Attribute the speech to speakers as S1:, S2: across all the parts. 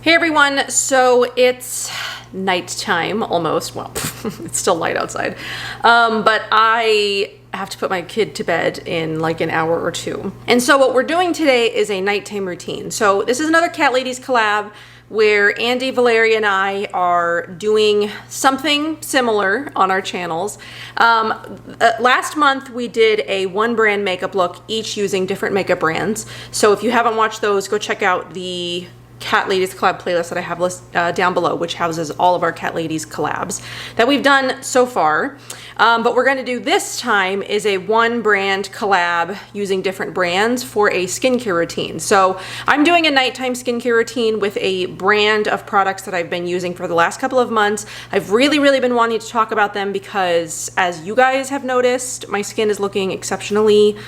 S1: Hey everyone, so it's nighttime almost. Well, it's still light outside, but I have to put my kid to bed in like an hour or two. And so what we're doing today is a nighttime routine. So this is another Cat Ladies collab where Andy, Valeria, and I are doing something similar on our channels. Last month we did a one brand makeup look, each using different makeup brands. So if you haven't watched those, go check out the Cat Ladies collab playlist that I have down below, which houses all of our Cat Ladies collabs that we've done so far. But we're going to do this time is a one brand collab using different brands for a skincare routine. So I'm doing a nighttime skincare routine with a brand of products that I've been using for the last couple of months. I've really been wanting to talk about them because, as you guys have noticed, my skin is looking exceptionally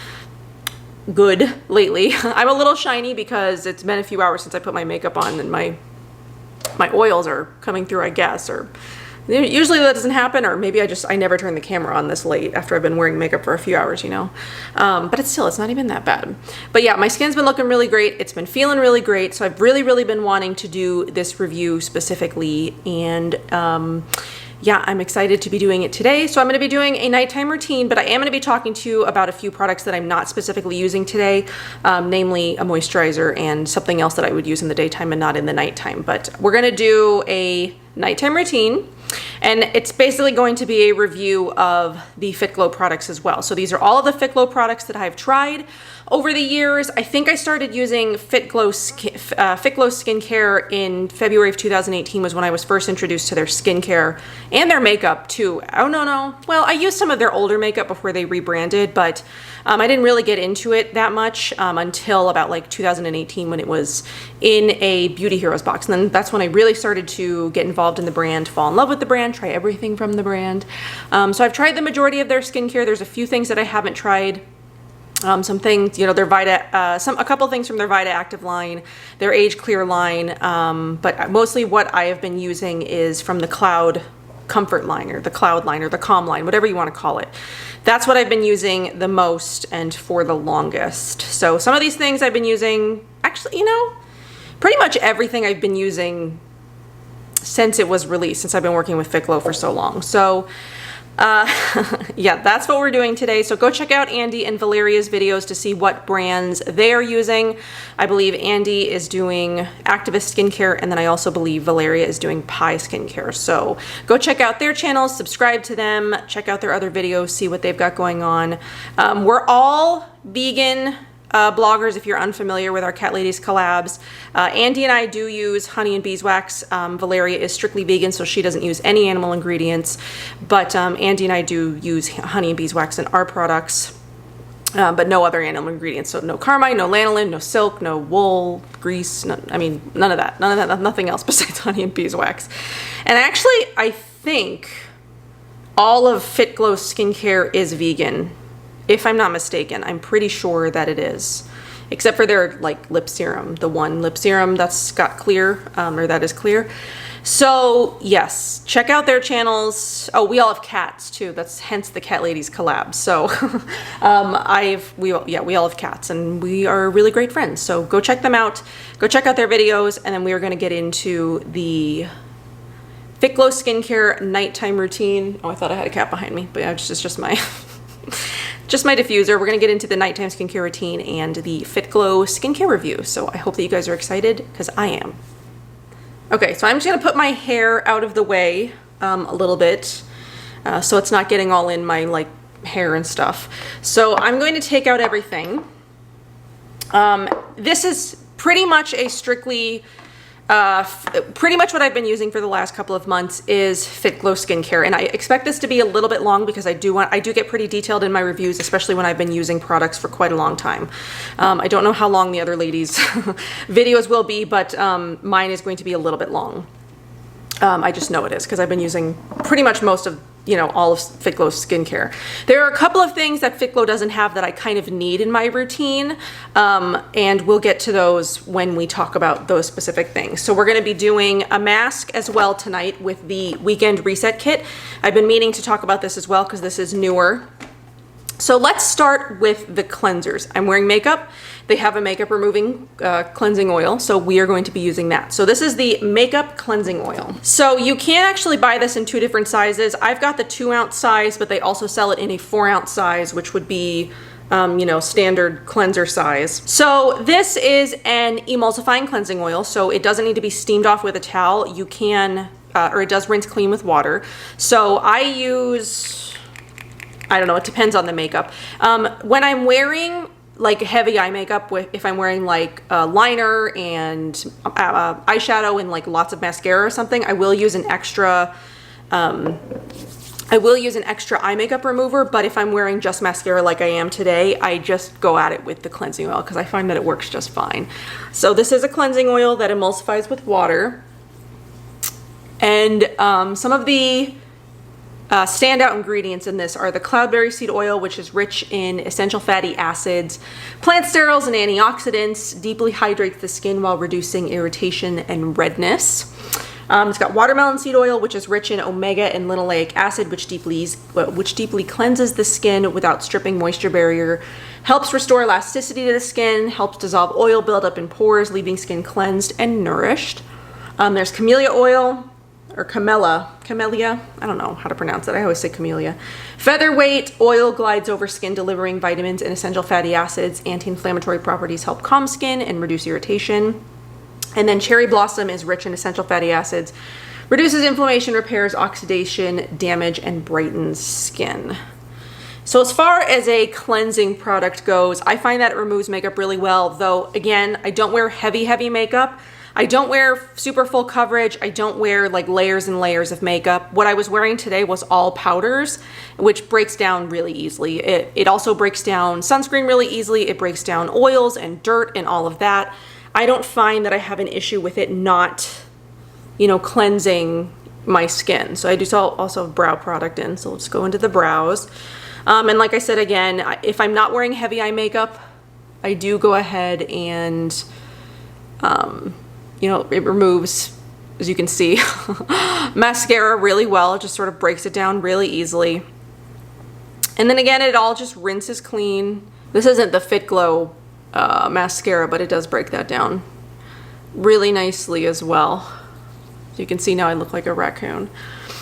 S1: good lately. I'm a little shiny because it's been a few hours since I put my makeup on and my oils are coming through, I guess, or usually that doesn't happen, or maybe I never turn the camera on this late after I've been wearing makeup for a few hours, you know. But it's not even that bad. But yeah, my skin's been looking really great. It's been feeling really great. So I've really been wanting to do this review specifically, and yeah, I'm excited to be doing it today. So I'm going to be doing a nighttime routine, but I am going to be talking to you about a few products that I'm not specifically using today, namely a moisturizer and something else that I would use in the daytime and not in the nighttime. But we're going to do a nighttime routine, and it's basically going to be a review of the Fitglow products as well. So these are all of the Fitglow products that I've tried over the years. I think I started using Fitglow skincare in February of 2018 was when I was first introduced to their skincare and their makeup too. Oh, no. Well, I used some of their older makeup before they rebranded, but I didn't really get into it that much until about like 2018 when it was in a Beauty Heroes box. And then that's when I really started to get involved in the brand, fall in love with the brand, try everything from the brand. So I've tried the majority of their skincare. There's a few things that I haven't tried. Some things, you know, their Vita, a couple things from their Vita Active line, their Age Clear line, but mostly what I have been using is from the Cloud Comfort line, or the Cloud line, or the Calm line, whatever you want to call it. That's what I've been using the most and for the longest. So some of these things I've been using, actually, you know, pretty much everything I've been using since it was released, since I've been working with Fitglow for so long. So yeah, that's what we're doing today. So go check out Andy and Valeria's videos to see what brands they are using. I believe Andy is doing Activist Skincare, and then I also believe Valeria is doing Pie Skincare. So go check out their channels, subscribe to them, check out their other videos, see what they've got going on. We're all vegan bloggers, if you're unfamiliar with our Cat Ladies collabs. Andy and I do use honey and beeswax. Valeria is strictly vegan, so she doesn't use any animal ingredients. But Andy and I do use honey and beeswax in our products, but no other animal ingredients. So no carmine, no lanolin, no silk, no wool, grease, none of that, nothing else besides honey and beeswax. And actually, I think all of Fitglow skincare is vegan. If I'm not mistaken, I'm pretty sure that it is, except for their like lip serum, the one lip serum that's got clear, or that is clear. So yes, check out their channels. Oh, we all have cats too. That's hence the Cat Ladies collab. So we all have cats, and we are really great friends. So go check them out. Go check out their videos, and then we are going to get into the Fitglow skincare nighttime routine. Oh, I thought I had a cat behind me, but yeah, it's just my just my diffuser. We're going to get into the nighttime skincare routine and the Fitglow skincare review. So I hope that you guys are excited, because I am. Okay, so I'm just going to put my hair out of the way a little bit, so it's not getting all in my like hair and stuff. So I'm going to take out everything. This is pretty much a strictly pretty much what I've been using for the last couple of months is Fitglow skincare, and I expect this to be a little bit long because I do get pretty detailed in my reviews, especially when I've been using products for quite a long time. I don't know how long the other ladies' videos will be, but mine is going to be a little bit long. I just know it is because I've been using pretty much most of, you know, all of Fitglow's skincare. There are a couple of things that Fitglow doesn't have that I kind of need in my routine, and we'll get to those when we talk about those specific things. So we're going to be doing a mask as well tonight with the Weekend Reset Kit. I've been meaning to talk about this as well because this is newer. So let's start with the cleansers. I'm wearing makeup, they have a makeup removing cleansing oil, so we are going to be using that. So this is the makeup cleansing oil. So you can actually buy this in 2 different sizes. I've got the 2-ounce size, but they also sell it in a 4-ounce size, which would be you know, standard cleanser size. So this is an emulsifying cleansing oil, so it doesn't need to be steamed off with a towel. You can, or it does rinse clean with water. So I use, I don't know, it depends on the makeup. When I'm wearing like heavy eye makeup, if I'm wearing like a liner and eyeshadow and like lots of mascara or something, I will use an extra eye makeup remover, but if I'm wearing just mascara like I am today, I just go at it with the cleansing oil because I find that it works just fine. So this is a cleansing oil that emulsifies with water. And some of the standout ingredients in this are the cloudberry seed oil, which is rich in essential fatty acids, plant sterols, and antioxidants, deeply hydrates the skin while reducing irritation and redness. It's got watermelon seed oil, which is rich in omega and linoleic acid, which deeply cleanses the skin without stripping moisture barrier, helps restore elasticity to the skin, helps dissolve oil buildup in pores, leaving skin cleansed and nourished. There's camellia oil, or camellia, I don't know how to pronounce it, I always say camellia. Featherweight oil glides over skin, delivering vitamins and essential fatty acids. Anti-inflammatory properties help calm skin and reduce irritation. And then cherry blossom is rich in essential fatty acids, reduces inflammation, repairs oxidation damage, and brightens skin. So as far as a cleansing product goes, I find that it removes makeup really well, though again, I don't wear heavy makeup. I don't wear super full coverage. I don't wear like layers and layers of makeup. What I was wearing today was all powders, which breaks down really easily. It also breaks down sunscreen really easily. It breaks down oils and dirt and all of that. I don't find that I have an issue with it not, you know, cleansing my skin. So I do also have brow product in, so let's go into the brows. And like I said, again, if I'm not wearing heavy eye makeup, I do go ahead and, you know, it removes, as you can see, mascara really well. It just sort of breaks it down really easily. And then again, it all just rinses clean. This isn't the Fitglow mascara, but it does break that down really nicely as well. So you can see now I look like a raccoon.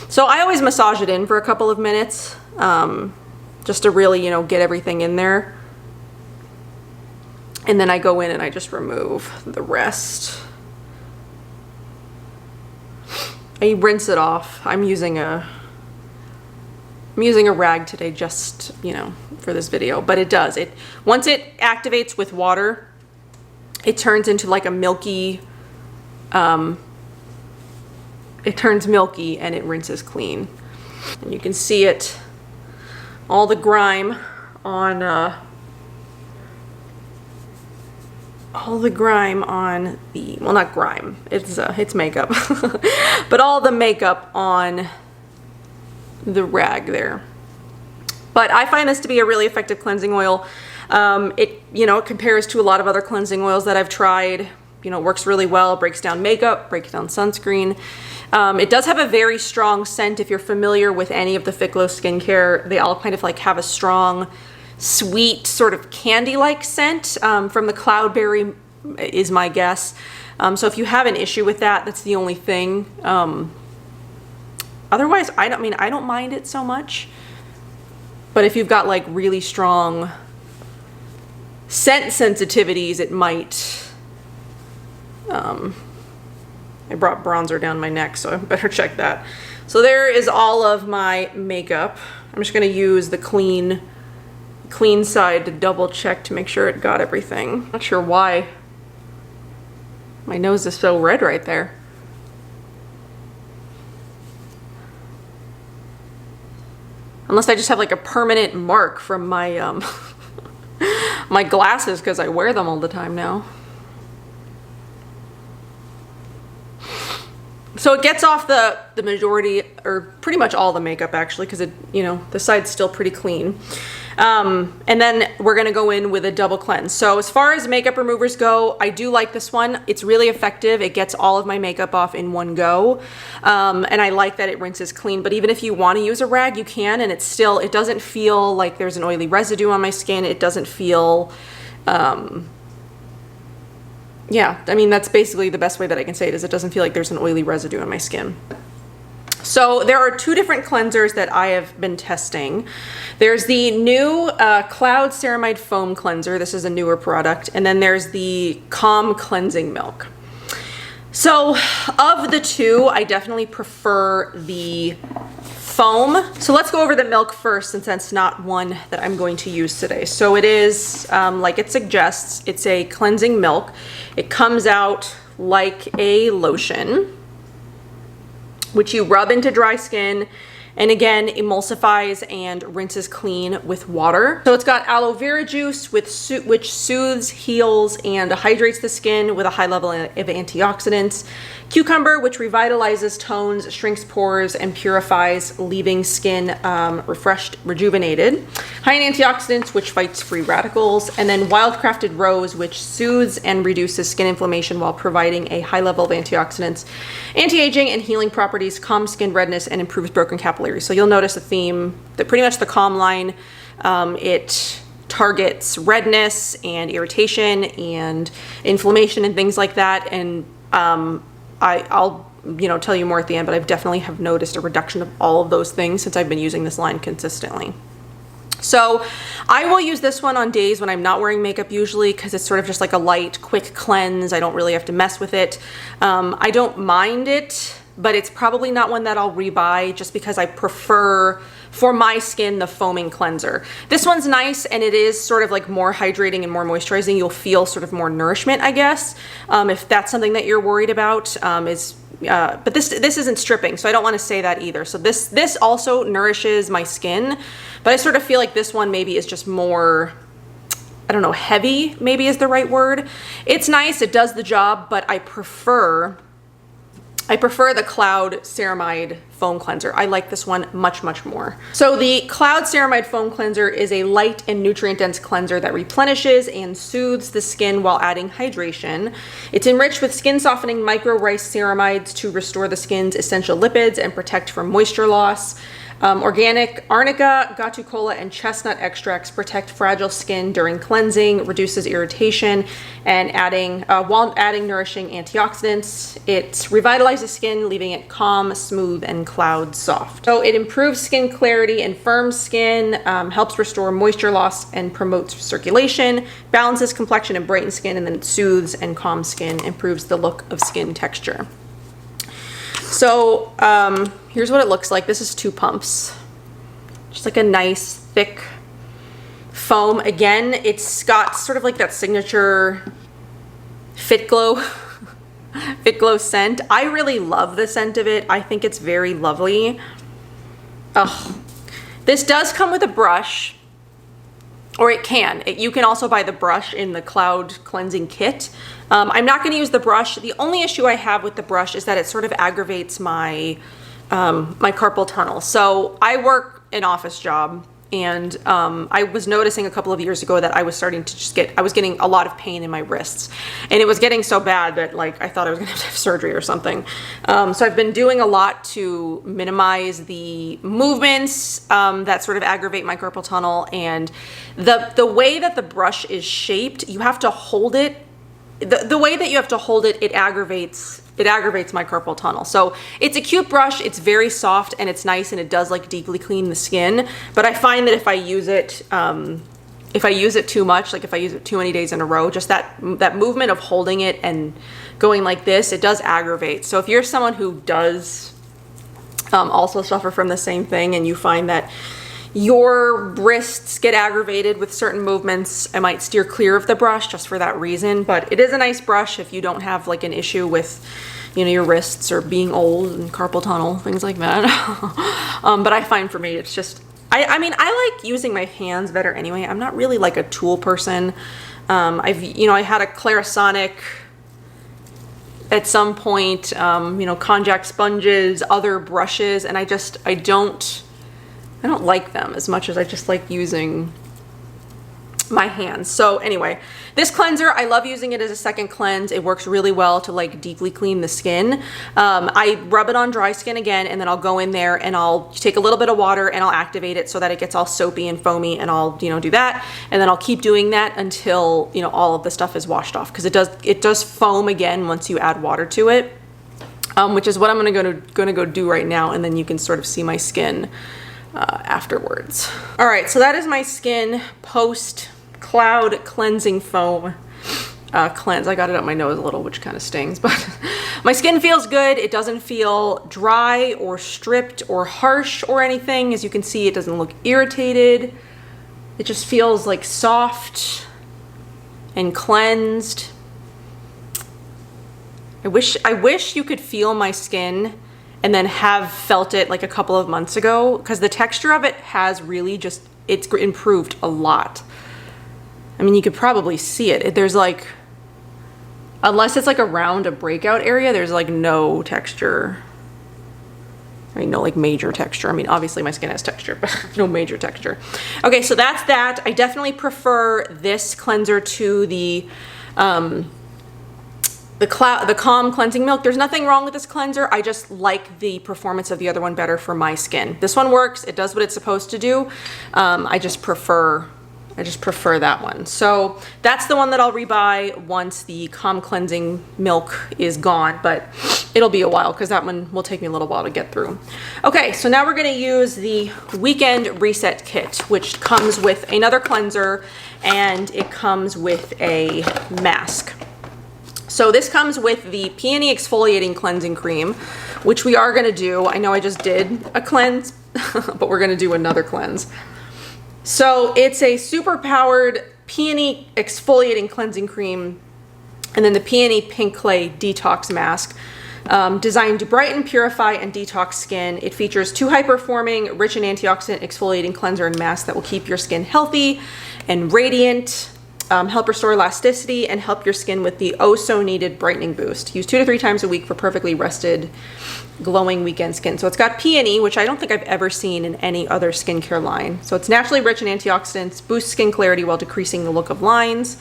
S1: So I always massage it in for a couple of minutes, just to really, you know, get everything in there. And then I go in and I just remove the rest. I rinse it off. I'm using a rag today just, you know, for this video, but it does. Once it activates with water, it turns into like a milky, it turns milky and it rinses clean. And you can see it, all the grime on, well, not grime, it's makeup, but all the makeup on the rag there. But I find this to be a really effective cleansing oil. It, you know, it compares to a lot of other cleansing oils that I've tried. You know, it works really well, breaks down makeup, breaks down sunscreen. It does have a very strong scent. If you're familiar with any of the Fitglow skincare, they all kind of like have a strong, sweet, sort of candy-like scent from the cloudberry is my guess. So if you have an issue with that, that's the only thing. Otherwise, I don't mind it so much. But if you've got like really strong scent sensitivities, it might. I brought bronzer down my neck, so I better check that. So there is all of my makeup. I'm just gonna use the clean side to double check to make sure it got everything. Not sure why my nose is so red right there. Unless I just have like a permanent mark from my my glasses because I wear them all the time now. So it gets off the majority, or pretty much all the makeup actually, because it, you know, the side's still pretty clean. And then we're gonna go in with a double cleanse. So as far as makeup removers go, I do like this one. It's really effective. It gets all of my makeup off in one go. And I like that it rinses clean, but even if you wanna use a rag, you can, and it doesn't feel like there's an oily residue on my skin. It doesn't feel, yeah, I mean, that's basically the best way that I can say it, is it doesn't feel like there's an oily residue on my skin. So there are two different cleansers that I have been testing. There's the new Cloud Ceramide Foam Cleanser. This is a newer product. And then there's the Calm Cleansing Milk. So of the two, I definitely prefer the foam. So let's go over the milk first, since that's not one that I'm going to use today. So it is, like it suggests, it's a cleansing milk. It comes out like a lotion, which you rub into dry skin, and again, emulsifies and rinses clean with water. So it's got aloe vera juice, which soothes, heals, and hydrates the skin with a high level of antioxidants. Cucumber, which revitalizes, tones, shrinks pores, and purifies, leaving skin refreshed, rejuvenated. High in antioxidants, which fights free radicals. And then wildcrafted rose, which soothes and reduces skin inflammation while providing a high level of antioxidants, anti-aging and healing properties, calms skin redness, and improves broken capillaries. So you'll notice a theme that pretty much the Calm line, it targets redness and irritation and inflammation and things like that. And I'll tell you more at the end, but I've definitely have noticed a reduction of all of those things since I've been using this line consistently. So I will use this one on days when I'm not wearing makeup usually, because it's sort of just like a light, quick cleanse. I don't really have to mess with it. I don't mind it, but it's probably not one that I'll rebuy, just because I prefer, for my skin, the foaming cleanser. This one's nice, and it is sort of like more hydrating and more moisturizing. You'll feel sort of more nourishment, I guess, if that's something that you're worried about. But this isn't stripping, so I don't want to say that either. So this also nourishes my skin, but I sort of feel like this one maybe is just more, I don't know, heavy maybe is the right word. It's nice, it does the job, but I prefer the Cloud Ceramide Foam Cleanser. I like this one much, much more. So the Cloud Ceramide Foam Cleanser is a light and nutrient-dense cleanser that replenishes and soothes the skin while adding hydration. It's enriched with skin-softening micro-rice ceramides to restore the skin's essential lipids and protect from moisture loss. Organic arnica, gatu kola, and chestnut extracts protect fragile skin during cleansing, reduces irritation, and while adding nourishing antioxidants. It revitalizes skin, leaving it calm, smooth, and cloud soft. So it improves skin clarity and firms skin, helps restore moisture loss and promotes circulation, balances complexion and brightens skin, and then it soothes and calms skin, improves the look of skin texture. So here's what it looks like. This is 2 pumps. Just like a nice thick foam. Again, it's got sort of like that signature Fitglow scent. I really love the scent of it. I think it's very lovely. Ugh. This does come with a brush, or it can. You can also buy the brush in the Cloud Cleansing Kit. I'm not going to use the brush. The only issue I have with the brush is that it sort of aggravates my my carpal tunnel. So I work an office job, and I was noticing a couple of years ago that I was starting to I was getting a lot of pain in my wrists, and it was getting so bad that like I thought I was gonna have to have surgery or something. So I've been doing a lot to minimize the movements that sort of aggravate my carpal tunnel, and the way that the brush is shaped, you have to hold it. The way that you have to hold it, it aggravates my carpal tunnel. So it's a cute brush, it's very soft, and it's nice, and it does like deeply clean the skin. But I find that if I use it too much, like if I use it too many days in a row, just that movement of holding it and going like this, it does aggravate. So if you're someone who does also suffer from the same thing, and you find that your wrists get aggravated with certain movements, I might steer clear of the brush just for that reason. But it is a nice brush if you don't have like an issue with, you know, your wrists or being old and carpal tunnel, things like that. But I find for me, it's just, I mean, I like using my hands better anyway. I'm not really like a tool person. I had a Clarisonic at some point, konjac sponges, other brushes, and I don't like them as much as I just like using my hands. So anyway, this cleanser, I love using it as a second cleanse. It works really well to like deeply clean the skin. I rub it on dry skin again, and then I'll go in there and I'll take a little bit of water and I'll activate it so that it gets all soapy and foamy, and I'll, you know, do that. And then I'll keep doing that until, you know, all of the stuff is washed off, because it does foam again once you add water to it, which is what I'm gonna go do right now, and then you can sort of see my skin afterwards. All right, so that is my skin post cloud cleansing foam cleanse. I got it up my nose a little, which kind of stings, but my skin feels good. It doesn't feel dry or stripped or harsh or anything. As you can see, it doesn't look irritated. It just feels like soft and cleansed. I wish you could feel my skin and then have felt it like a couple of months ago, because the texture of it has really just, it's improved a lot. I mean, you could probably see it. There's like, unless it's like around a breakout area, there's like no texture. I mean, no like major texture. I mean, obviously my skin has texture, but no major texture. Okay, so that's that. I definitely prefer this cleanser to the Calm Cleansing Milk. There's nothing wrong with this cleanser. I just like the performance of the other one better for my skin. This one works. It does what it's supposed to do. I just prefer that one. So that's the one that I'll rebuy once the Calm Cleansing Milk is gone, but it'll be a while because that one will take me a little while to get through. Okay, so now we're gonna use the Weekend Reset Kit, which comes with another cleanser and it comes with a mask. So this comes with the Peony Exfoliating Cleansing Cream, which we are gonna do. I know I just did a cleanse, but we're gonna do another cleanse. So it's a super powered Peony Exfoliating Cleansing Cream, and then the Peony Pink Clay Detox Mask, designed to brighten, purify, and detox skin. It features 2 high-performing, rich in antioxidant exfoliating cleanser and mask that will keep your skin healthy and radiant, help restore elasticity, and help your skin with the oh-so-needed brightening boost. Use 2 to 3 times a week for perfectly rested, glowing weekend skin. So it's got peony, which I don't think I've ever seen in any other skincare line. So it's naturally rich in antioxidants, boosts skin clarity while decreasing the look of lines.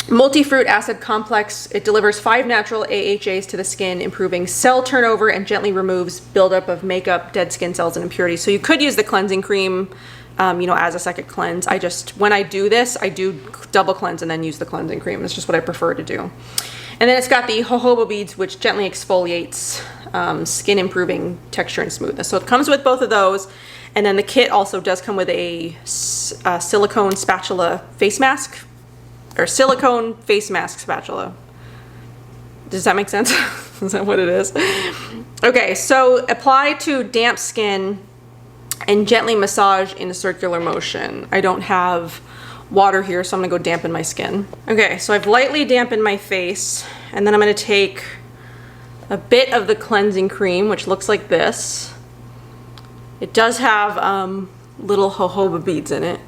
S1: Multi-fruit acid complex. It delivers 5 natural AHAs to the skin, improving cell turnover and gently removes buildup of makeup, dead skin cells, and impurities. So you could use the cleansing cream, you know, as a second cleanse. When I do this, I do double cleanse and then use the cleansing cream. That's just what I prefer to do. And then it's got the jojoba beads, which gently exfoliates, skin improving texture and smoothness. So it comes with both of those. And then the kit also does come with a silicone spatula face mask, or silicone face mask spatula. Does that make sense? Is that what it is? Okay, so apply to damp skin and gently massage in a circular motion. I don't have water here, so I'm gonna go dampen my skin. Okay, so I've lightly dampened my face, and then I'm gonna take a bit of the cleansing cream, which looks like this. It does have little jojoba beads in it.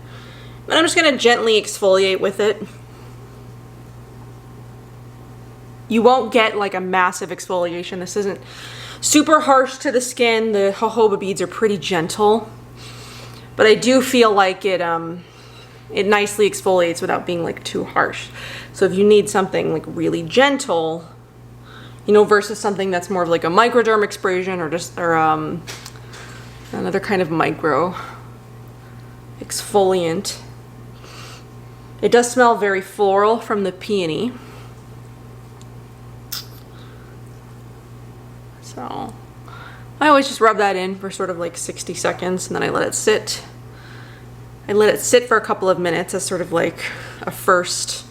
S1: And I'm just gonna gently exfoliate with it. You won't get like a massive exfoliation. This isn't super harsh to the skin. The jojoba beads are pretty gentle, but I do feel like it nicely exfoliates without being like too harsh. So if you need something like really gentle, you know, versus something that's more of like a microdermabrasion or another kind of micro exfoliant. It does smell very floral from the peony. So I always just rub that in for sort of like 60 seconds and then I let it sit. I let it sit for a couple of minutes as sort of like a first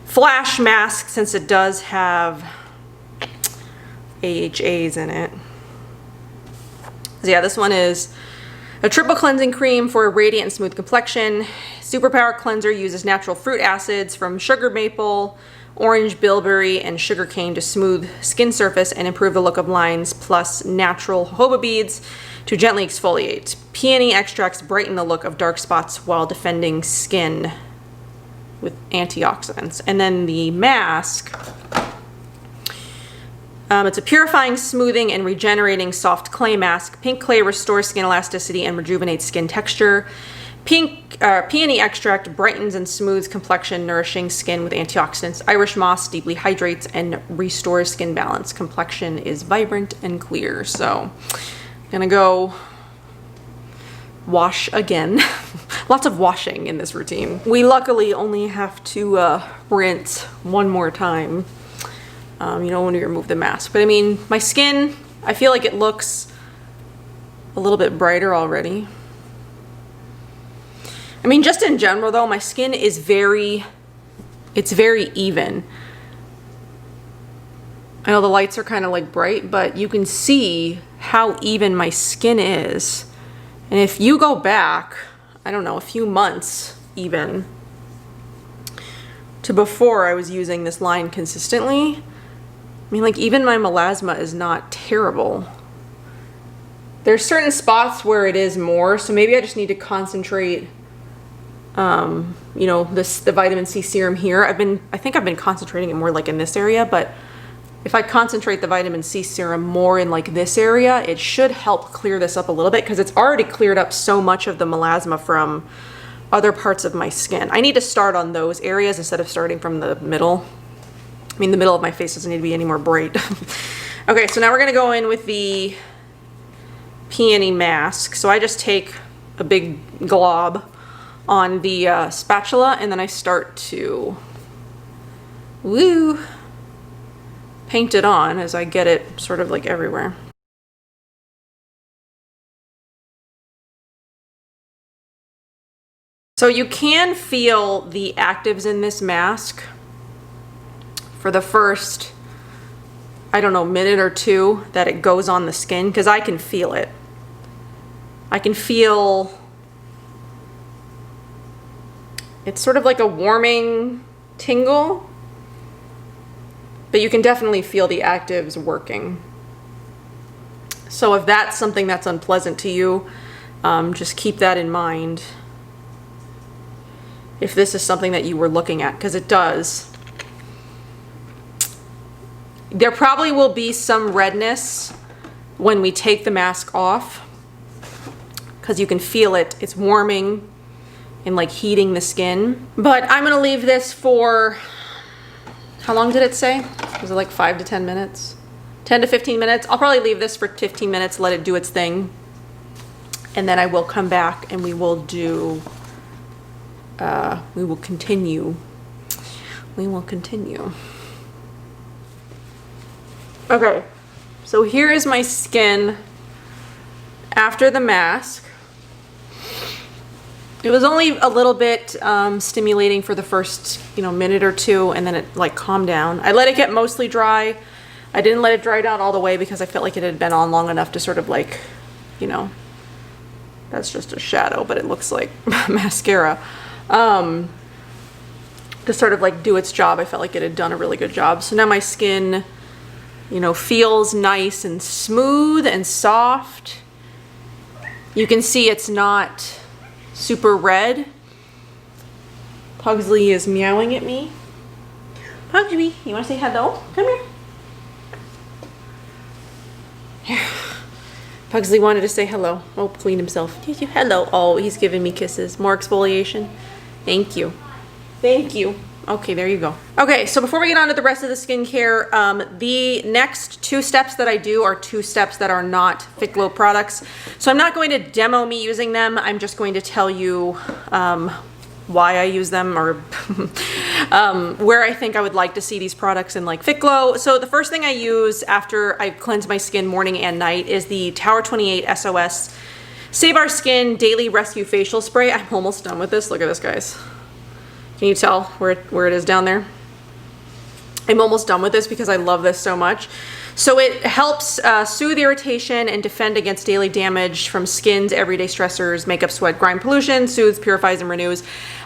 S1: flash mask, since it does have AHAs in it. So yeah, this one is a triple cleansing cream for a radiant and smooth complexion. Superpower Cleanser uses natural fruit acids from sugar maple, orange bilberry, and sugar cane to smooth skin surface and improve the look of lines, plus natural jojoba beads to gently exfoliate. Peony extracts brighten the look of dark spots while defending skin with antioxidants. And then the mask, it's a purifying, smoothing, and regenerating soft clay mask. Pink clay restores skin elasticity and rejuvenates skin texture. Peony extract brightens and smooths complexion, nourishing skin with antioxidants. Irish moss deeply hydrates and restores skin balance. Complexion is vibrant and clear. So I'm gonna go wash again. Lots of washing in this routine. We luckily only have to rinse one more time, you know, when we remove the mask. But I mean, my skin, I feel like it looks a little bit brighter already. I mean, just in general though, my skin is it's very even. I know the lights are kind of like bright, but you can see how even my skin is. And if you go back, I don't know, a few months even, to before I was using this line consistently, I mean, like, even my melasma is not terrible. There's certain spots where it is more, so maybe I just need to concentrate, you know, the vitamin C serum here. I think I've been concentrating it more like in this area, but if I concentrate the vitamin C serum more in like this area, it should help clear this up a little bit, because it's already cleared up so much of the melasma from other parts of my skin. I need to start on those areas instead of starting from the middle. I mean, the middle of my face doesn't need to be any more bright. Okay, so now we're gonna go in with the Peony Mask. So I just take a big glob on the spatula, and then I start to paint it on as I get it sort of like everywhere. So you can feel the actives in this mask for the first, I don't know, minute or two that it goes on the skin, because I can feel it. I can feel it's sort of like a warming tingle, but you can definitely feel the actives working. So if that's something that's unpleasant to you, just keep that in mind if this is something that you were looking at, because it does. There probably will be some redness when we take the mask off, because you can feel it. It's warming and like heating the skin. But I'm gonna leave this for, how long did it say? Was it like 5 to 10 minutes? 10 to 15 minutes. I'll probably leave this for 15 minutes, let it do its thing. And then I will come back and we will do, we will continue. Okay, so here is my skin after the mask. It was only a little bit stimulating for the first, you know, minute or two, and then it like calmed down. I let it get mostly dry. I didn't let it dry down all the way because I felt like it had been on long enough to sort of like, you know, that's just a shadow, but it looks like mascara. To sort of like do its job, I felt like it had done a really good job. So now my skin, you know, feels nice and smooth and soft. You can see it's not super red. Pugsley is meowing at me. Pugsley, you want to say hello? Come here. Pugsley wanted to say hello. Oh, clean himself. Hello. Oh, he's giving me kisses. More exfoliation. Thank you. Thank you. Okay, there you go. Okay, so before we get on to the rest of the skincare, the next 2 steps that I do are 2 steps that are not Fitglow products. So I'm not going to demo me using them. I'm just going to tell you why I use them, or where I think I would like to see these products in like Fitglow. So the first thing I use after I cleanse my skin morning and night is the Tower 28 SOS Save Our Skin Daily Rescue Facial Spray. I'm almost done with this. Look at this, guys. Can you tell where it is down there? I'm almost done with this because I love this so much. So it helps soothe irritation and defend against daily damage from skin's everyday stressors, makeup, sweat, grime, pollution, soothes, purifies, and renews.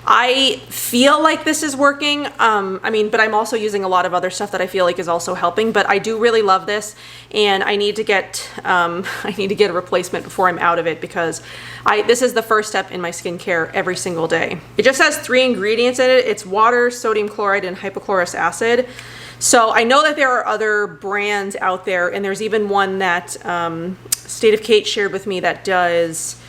S1: I feel like this is working. I mean, but I'm also using a lot of other stuff that I feel like is also helping, but I do really love this, and I need to get a replacement before I'm out of it, because this is the first step in my skincare every single day. It just has 3 ingredients in it. It's water, sodium chloride, and hypochlorous acid. So I know that there are other brands out there, and there's even one that State of Kate shared with me that does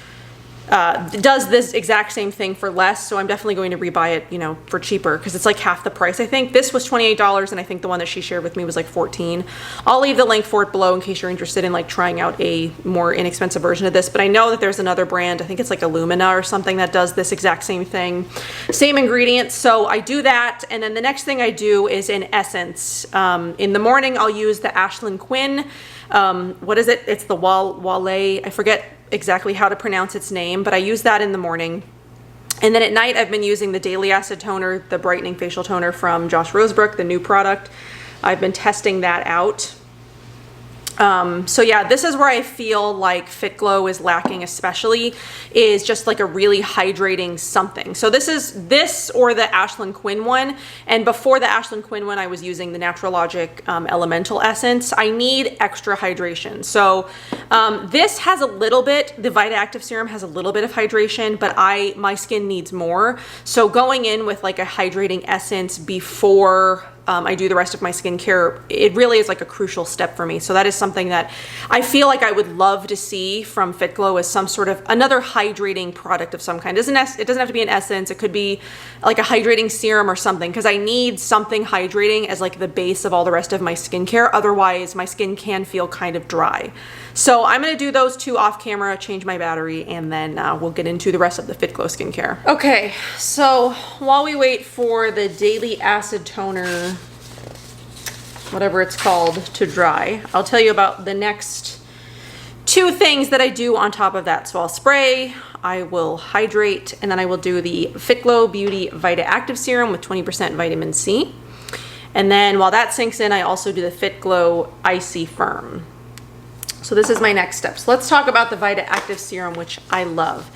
S1: does this exact same thing for less, so I'm definitely going to rebuy it, you know, for cheaper, because it's like half the price. I think this was $28, and I think the one that she shared with me was like $14. I'll leave the link for it below in case you're interested in like trying out a more inexpensive version of this. But I know that there's another brand, I think it's like Illumina or something, that does this exact same thing, same ingredients. So I do that, and then the next thing I do is an essence. In the morning, I'll use the Ashlyn Quinn. What is it? It's the Wale. I forget exactly how to pronounce its name, but I use that in the morning. And then at night, I've been using the Daily Acid Toner, the brightening facial toner from Josh Rosebrook, the new product. I've been testing that out. So yeah, this is where I feel like Fitglow is lacking, especially, is just like a really hydrating something. So this is this or the Ashlyn Quinn one. And before the Ashlyn Quinn one, I was using the Natural Logic Elemental Essence. I need extra hydration. So this has a little bit, the Vita Active Serum has a little bit of hydration, but my skin needs more. So going in with like a hydrating essence before I do the rest of my skincare, it really is like a crucial step for me. So that is something that I feel like I would love to see from Fitglow, as some sort of another hydrating product of some kind. It doesn't have to be an essence. It could be like a hydrating serum or something, because I need something hydrating as like the base of all the rest of my skincare. Otherwise, my skin can feel kind of dry. So I'm going to do those two off camera, change my battery, and then we'll get into the rest of the Fitglow skincare. Okay, so while we wait for the Daily Acid Toner, whatever it's called, to dry, I'll tell you about the next two things that I do on top of that. So I'll spray, I will hydrate, and then I will do the Fitglow Beauty Vita Active Serum with 20% vitamin C. And then while that sinks in, I also do the Fitglow Icy Firm. So this is my next step. So let's talk about the Vita Active Serum, which I love,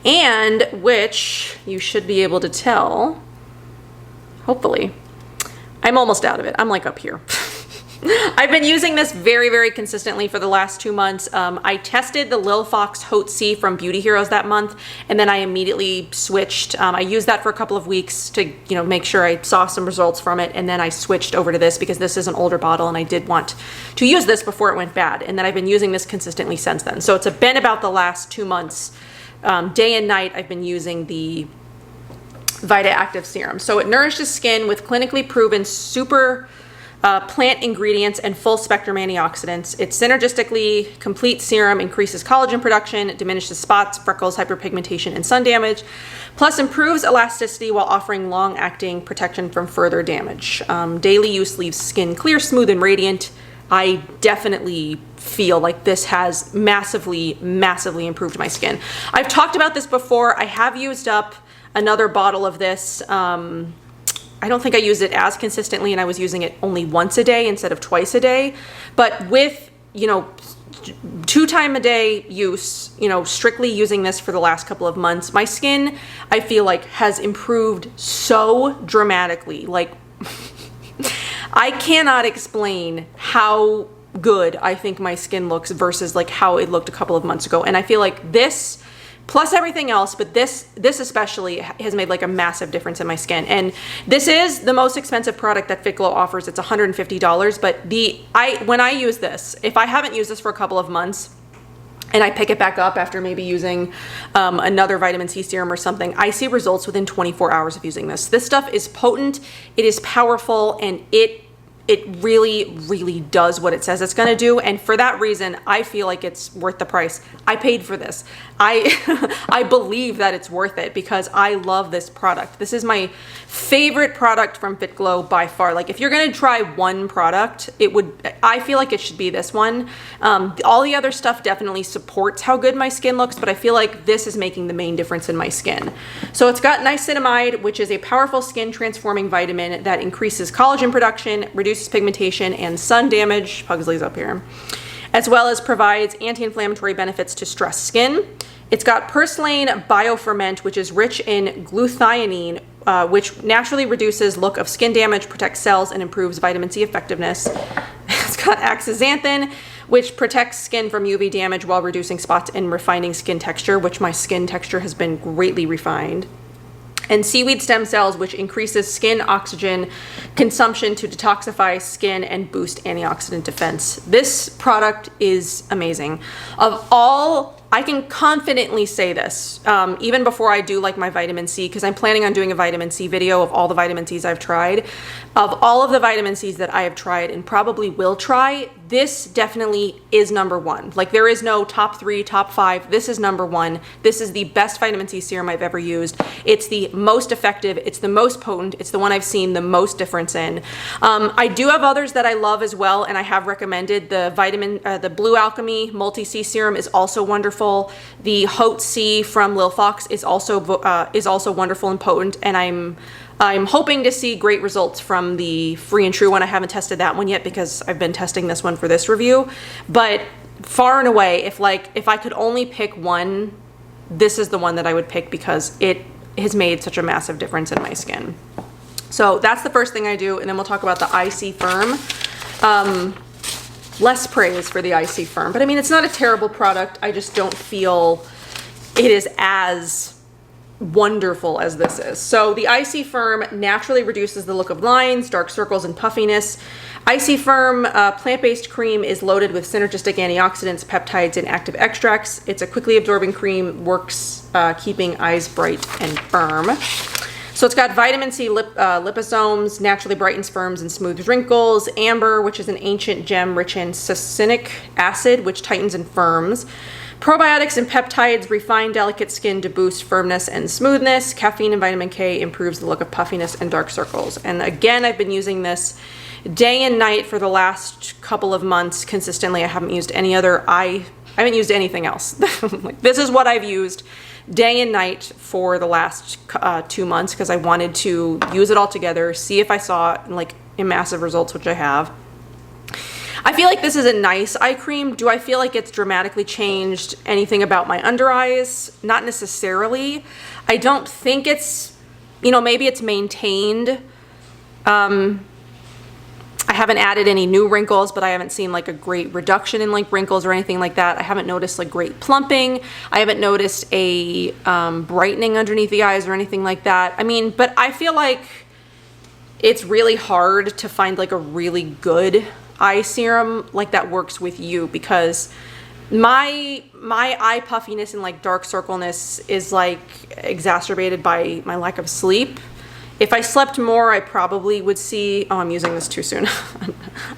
S1: and which you should be able to tell, hopefully, I'm almost out of it. I'm like up here. I've been using this very, very consistently for the last 2 months. I tested the Lil Fox Haute C from Beauty Heroes that month, and then I immediately switched. I used that for a couple of weeks to, you know, make sure I saw some results from it, and then I switched over to this because this is an older bottle, and I did want to use this before it went bad. And then I've been using this consistently since then. So it's been about the last 2 months, day and night, I've been using the Vita Active Serum. So it nourishes skin with clinically proven super plant ingredients and full spectrum antioxidants. Its synergistically complete serum increases collagen production, diminishes spots, freckles, hyperpigmentation, and sun damage, plus improves elasticity while offering long-acting protection from further damage. Daily use leaves skin clear, smooth, and radiant. I definitely feel like this has massively, massively improved my skin. I've talked about this before. I have used up another bottle of this. I don't think I used it as consistently, and I was using it only once a day instead of twice a day. But with, you know, 2 times a day use, you know, strictly using this for the last couple of months, my skin, I feel like, has improved so dramatically. Like, I cannot explain how good I think my skin looks versus like how it looked a couple of months ago. And I feel like this, plus everything else, but this especially has made like a massive difference in my skin. And this is the most expensive product that Fitglow offers. It's $150, but when I use this, if I haven't used this for a couple of months and I pick it back up after maybe using another vitamin C serum or something, I see results within 24 hours of using this. This stuff is potent, it is powerful, and it really, really does what it says it's going to do. And for that reason, I feel like it's worth the price. I paid for this. I believe that it's worth it because I love this product. This is my favorite product from Fitglow by far. Like, if you're going to try one product, I feel like it should be this one. All the other stuff definitely supports how good my skin looks, but I feel like this is making the main difference in my skin. So it's got niacinamide, which is a powerful skin transforming vitamin that increases collagen production, reduces pigmentation and sun damage, Pugsley's up here, as well as provides anti-inflammatory benefits to stressed skin. It's got Purslane Bioferment, which is rich in glutathione, which naturally reduces look of skin damage, protects cells, and improves vitamin C effectiveness. It's got Astaxanthin, which protects skin from UV damage while reducing spots and refining skin texture, which my skin texture has been greatly refined. And seaweed stem cells, which increases skin oxygen consumption to detoxify skin and boost antioxidant defense. This product is amazing. Of all I can confidently say this, even before I do like my vitamin C, because I'm planning on doing a vitamin C video of all the vitamin Cs I've tried. Of all of the vitamin Cs that I have tried and probably will try, this definitely is number one. Like, there is no top 3, top 5. This is number one. This is the best vitamin C serum I've ever used. It's the most effective. It's the most potent. It's the one I've seen the most difference in. I do have others that I love as well, and I have recommended the Blue Alchemy Multi-C serum is also wonderful. The Haute C from Lil Fox is also wonderful and potent, and I'm hoping to see great results from the Free and True one. I haven't tested that one yet because I've been testing this one for this review. But far and away, if I could only pick one, this is the one that I would pick because it has made such a massive difference in my skin. So that's the first thing I do, and then we'll talk about the IC Firm. Less praise for the IC Firm, but I mean, it's not a terrible product. I just don't feel it is as wonderful as this is. So the IC Firm naturally reduces the look of lines, dark circles, and puffiness. IC Firm plant-based cream is loaded with synergistic antioxidants, peptides, and active extracts. It's a quickly absorbing cream, works keeping eyes bright and firm. So it's got vitamin C liposomes, naturally brightens, firms, and smooths wrinkles. Amber, which is an ancient gem rich in succinic acid, which tightens and firms. Probiotics and peptides refine delicate skin to boost firmness and smoothness. Caffeine and vitamin K improves the look of puffiness and dark circles. And again, I've been using this day and night for the last couple of months consistently. I haven't used any other, I haven't used anything else. Like, this is what I've used day and night for the last 2 months because I wanted to use it all together, see if I saw like massive results, which I have. I feel like this is a nice eye cream. Do I feel like it's dramatically changed anything about my under eyes? Not necessarily. I don't think it's, maybe it's maintained. I haven't added any new wrinkles, but I haven't seen like a great reduction in like wrinkles or anything like that. I haven't noticed like great plumping. I haven't noticed a brightening underneath the eyes or anything like that. I mean, but I feel like it's really hard to find like a really good eye serum like that works with you, because my eye puffiness and like dark circleness is like exacerbated by my lack of sleep. If I slept more, I probably would see, oh, I'm using this too soon.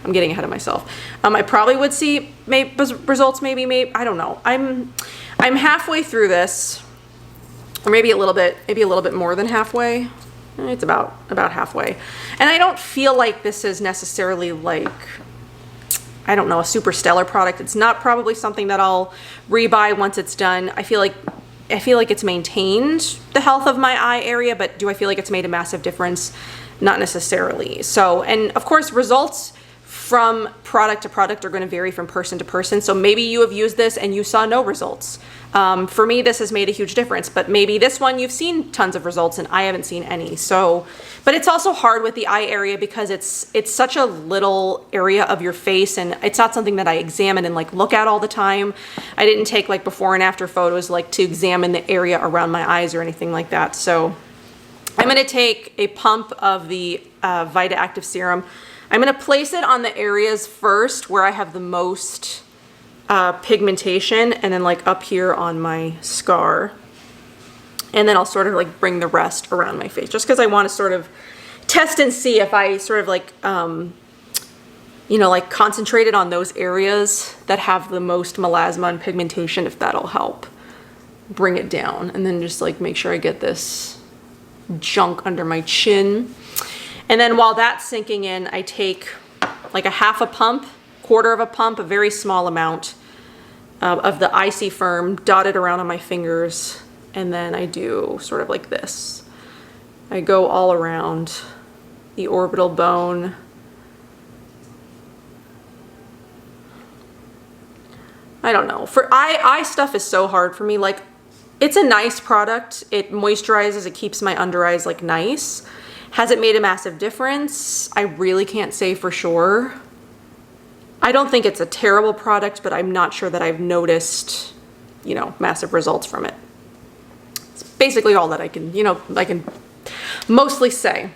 S1: I'm getting ahead of myself. I probably would see results, maybe, I don't know. I'm halfway through this, or maybe a little bit more than halfway. It's about halfway. And I don't feel like this is necessarily like, I don't know, a super stellar product. It's not probably something that I'll rebuy once it's done. I feel like it's maintained the health of my eye area, but do I feel like it's made a massive difference? Not necessarily. So, and of course, results from product to product are going to vary from person to person. So maybe you have used this and you saw no results. For me, this has made a huge difference, but maybe this one you've seen tons of results and I haven't seen any. So, but it's also hard with the eye area because it's such a little area of your face, and it's not something that I examine and like look at all the time. I didn't take like before and after photos like to examine the area around my eyes or anything like that. So I'm going to take a pump of the Vita Active Serum. I'm going to place it on the areas first where I have the most pigmentation, and then like up here on my scar, and then I'll sort of like bring the rest around my face, just because I want to sort of test and see if I sort of like like concentrated on those areas that have the most melasma and pigmentation, if that'll help bring it down, and then just like make sure I get this junk under my chin. And then while that's sinking in, I take like a half a pump, quarter of a pump, a very small amount of the IC Firm, dotted around on my fingers, and then I do sort of like this. I go all around the orbital bone. I don't know. For eye stuff is so hard for me. Like, it's a nice product. It moisturizes, it keeps my under eyes like nice. Has it made a massive difference? I really can't say for sure. I don't think it's a terrible product, but I'm not sure that I've noticed, massive results from it. It's basically all that I can mostly say.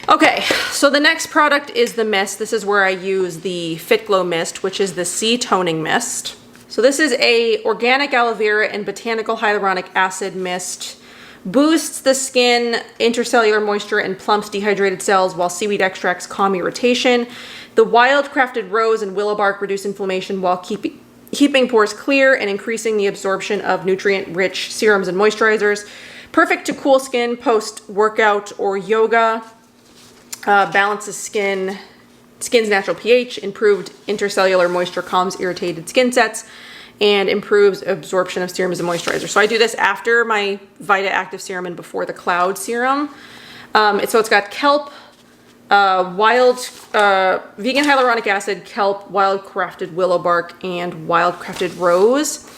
S1: Okay, so the next product is the mist. This is where I use the Fitglow mist, which is the C toning mist. So this is a organic aloe vera and botanical hyaluronic acid mist. Boosts the skin intercellular moisture and plumps dehydrated cells, while seaweed extracts calm irritation. The wild crafted rose and willow bark reduce inflammation while keeping pores clear and increasing the absorption of nutrient-rich serums and moisturizers. Perfect to cool skin post-workout or yoga. Balances skin's natural pH. Improved intercellular moisture calms irritated skin sets and improves absorption of serums and moisturizers. So I do this after my Vita Active Serum and before the Cloud Serum. So it's got kelp, wild vegan hyaluronic acid, kelp, wild crafted willow bark, and wild crafted rose.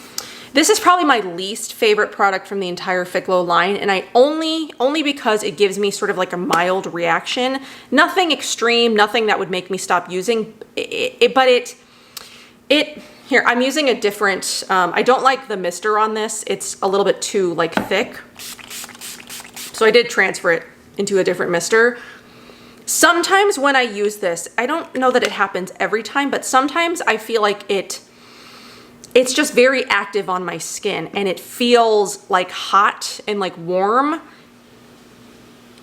S1: This is probably my least favorite product from the entire Fitglow line, and I only because it gives me sort of like a mild reaction. Nothing extreme, nothing that would make me stop using it, but here, I'm using a different, I don't like the mister on this. It's a little bit too like thick. So I did transfer it into a different mister. Sometimes when I use this, I don't know that it happens every time, but sometimes I feel like it's just very active on my skin and it feels like hot and like warm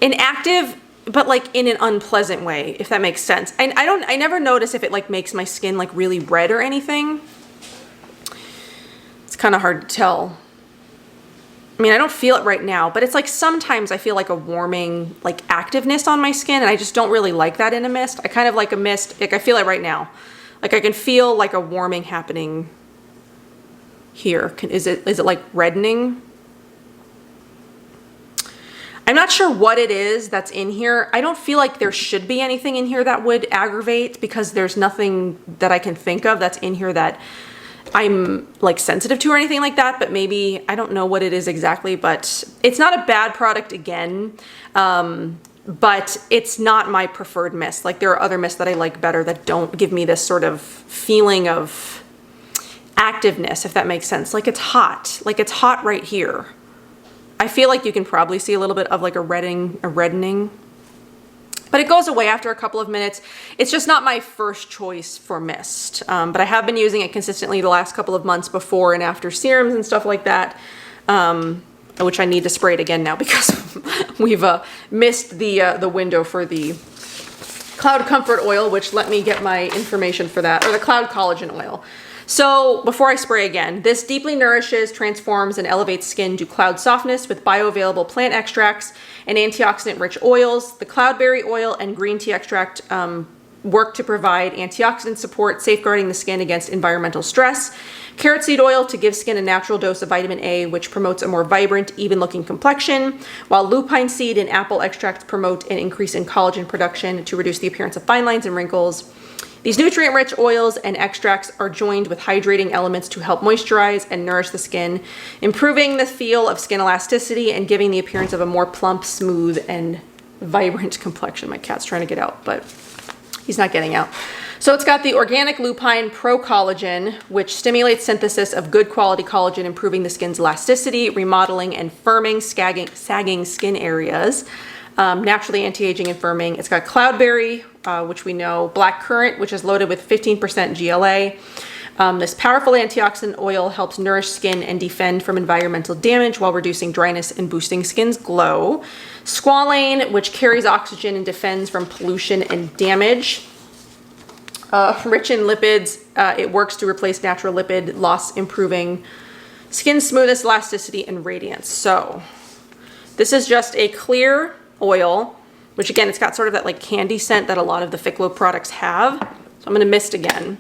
S1: and active, but like in an unpleasant way, if that makes sense. I never notice if it like makes my skin like really red or anything. It's kind of hard to tell. I mean, I don't feel it right now, but it's like sometimes I feel like a warming like activeness on my skin, and I just don't really like that in a mist. I kind of like a mist, like I feel it right now. Like I can feel like a warming happening here. Is it like reddening? I'm not sure what it is that's in here. I don't feel like there should be anything in here that would aggravate, because there's nothing that I can think of that's in here that I'm like sensitive to or anything like that, but maybe, I don't know what it is exactly, but it's not a bad product again, but it's not my preferred mist. Like there are other mists that I like better that don't give me this sort of feeling of activeness, if that makes sense. Like it's hot right here. I feel like you can probably see a little bit of like a reddening, but it goes away after a couple of minutes. It's just not my first choice for mist, but I have been using it consistently the last couple of months before and after serums and stuff like that, which I need to spray it again now because we've missed the window for the Cloud Comfort Oil, which let me get my information for that, or the Cloud Collagen Oil. So before I spray again, this deeply nourishes, transforms, and elevates skin to cloud softness with bioavailable plant extracts and antioxidant-rich oils. The cloudberry oil and green tea extract work to provide antioxidant support, safeguarding the skin against environmental stress. Carrot seed oil to give skin a natural dose of vitamin A, which promotes a more vibrant, even-looking complexion, while lupine seed and apple extracts promote an increase in collagen production to reduce the appearance of fine lines and wrinkles. These nutrient-rich oils and extracts are joined with hydrating elements to help moisturize and nourish the skin, improving the feel of skin elasticity and giving the appearance of a more plump, smooth, and vibrant complexion. My cat's trying to get out, but he's not getting out. So it's got the organic lupine pro collagen, which stimulates synthesis of good quality collagen, improving the skin's elasticity, remodeling, and firming sagging skin areas. Naturally anti-aging and firming. It's got cloudberry, which we know, black currant, which is loaded with 15% GLA. This powerful antioxidant oil helps nourish skin and defend from environmental damage while reducing dryness and boosting skin's glow. Squalane, which carries oxygen and defends from pollution and damage. Rich in lipids, it works to replace natural lipid loss, improving skin smoothness, elasticity, and radiance. So this is just a clear oil, which again, it's got sort of that like candy scent that a lot of the Fitglow products have. So I'm going to mist again.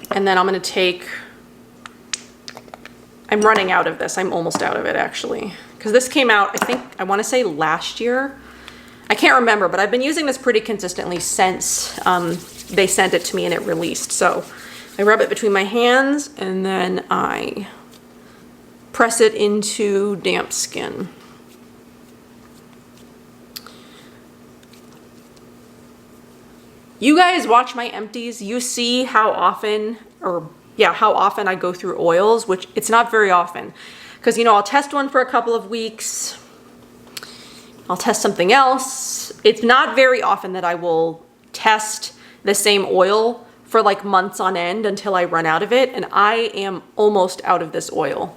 S1: And then I'm going to take, I'm running out of this. I'm almost out of it actually, because this came out, I want to say last year. I can't remember, but I've been using this pretty consistently since they sent it to me and it released. So I rub it between my hands and then I press it into damp skin. You guys watch my empties. You see how often, how often I go through oils, which it's not very often. Because, you know, I'll test one for a couple of weeks. I'll test something else. It's not very often that I will test the same oil for like months on end until I run out of it. And I am almost out of this oil